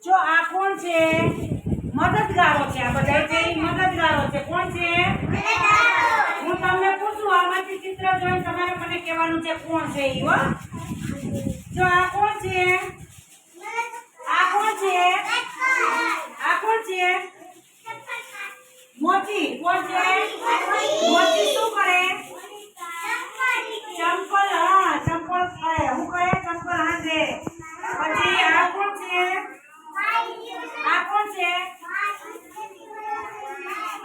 જો આ કોણ છે? મદદગારો છે. આ બધા છે મદદગારો છે. કોણ છે? હું તમને પૂછું આમાંથી ચિત્ર જોઈને તમારે મને કહેવાનું છે કોણ છે ઈ હો. જો આ કોણ છે? આ કોણ છે? આ કોણ છે? મોચી. કોણ છે? મોચી શું કરે? ચંપલ. હા, ચંપલ ખાય. હું કરે? ચંપલ હાંધે. પછી આ કોણ છે? આ કોણ છે?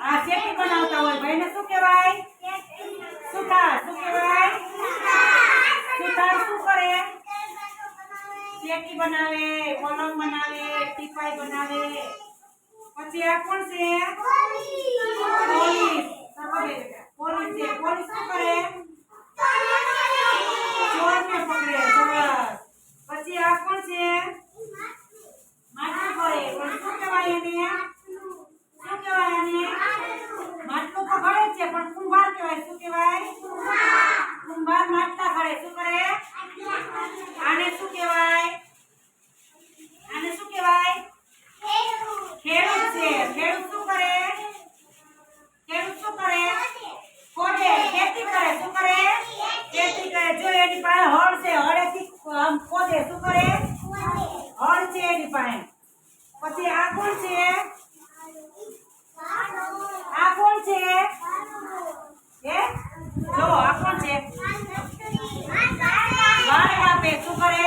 આ ચેપી બનાવતા હોય. ભાઈને શું કહેવાય? સુથાર. શું કહેવાય? સુથાર શું કરે? ચેકી બનાવે, પલંગ બનાવે, ટીપાઈ બનાવે. પછી આ કોણ છે? પોલીસ. પોલીસ છે. પોલીસ શું કરે? ચોરને પકડે. સરસ. પછી આ કોણ છે? માટલું કરે. પણ શું કહેવાય એને? શું કહેવાય એને? માટલું તો ઘડે છે પણ કુંભાર કહેવાય. શું કહેવાય? કુંભાર માટલા ઘડે. શું કરે? આને શું કહેવાય? આને શું કહેવાય? ખેડૂત છે. ખેડૂત શું કરે? ખેડૂત શું કરે? ખોદે. ખેતી કરે. શું કરે? ખેતી કરે. જો એની પાસે હળ છે. હળેથી આમ ખોદે. શું કરે? હળ છે એની પાસે. પછી આ કોણ છે? આ કોણ છે? હે? જો આ કોણ છે? વાળ કાપે. શું કરે?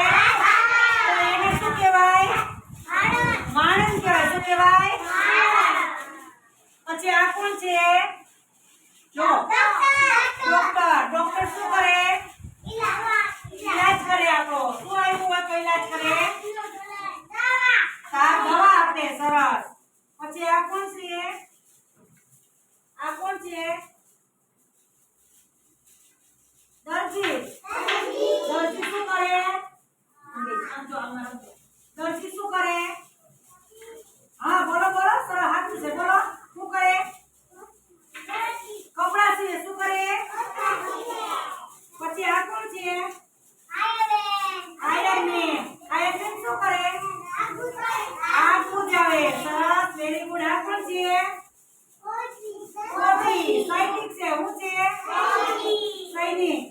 તો એને શું કહેવાય? માણસ કહેવાય. શું કહેવાય? પછી આ કોણ છે? જો ડોક્ટર. ડોક્ટર શું કરે? ઈલાજ કરે. આપણો શું આવ્યું હોય તો ઈલાજ કરે. દવા આપે. સરસ. પછી આ કોણ છે? આ કોણ છે? દરજી. દરજી શું કરે? દરજી શું કરે? હા બોલો બોલો. સરસ. હાથું છે. બોલો શું કરે? કપડા સીવે. શું કરે? પછી આ કોણ છે? આયરન. આયરન શું કરે? આગ બુઝાવે. સરસ. Very good. આ કોણ છે? ફોજી. સૈનિક છે. હું છે? સૈનિક.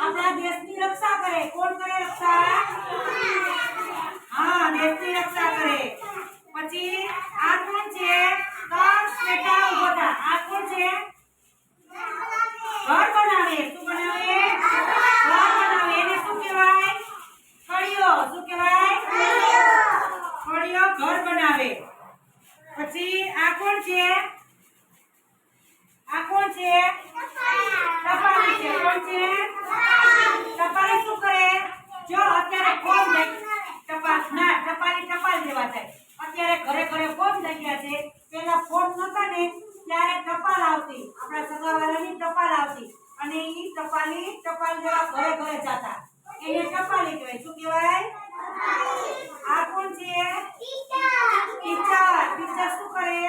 આપણા દેશની રક્ષા કરે. કોણ કરે રક્ષા? હા, દેશની રક્ષા કરે. પછી આ કોણ છે? દસ બેટા ઉભો થા. આ કોણ છે? ઘર બનાવે. શું બનાવે? ઘર બનાવે. એને શું કહેવાય? કળિયો. શું કહેવાય? કળિયો ઘર બનાવે. પછી આ કોણ છે? આ કોણ છે? ટપાલી છે. કોણ છે? ટપાલી શું કરે? જો અત્યારે ફોન ટપાલી ટપાલ જેવા થાય. અત્યારે ઘરે ઘરે ફોન થઈ ગયા છે. પેલા ફોન નતા ને ત્યારે ટપાલ આવતી. આપણા સગાવાળાની ટપાલ આવતી અને ઈ ટપાલી ટપાલ જેવા ઘરે ઘરે જતા. એને ટપાલી કહેવાય. શું કહેવાય? આ કોણ છે? ટીચર. ટીચર શું કરે?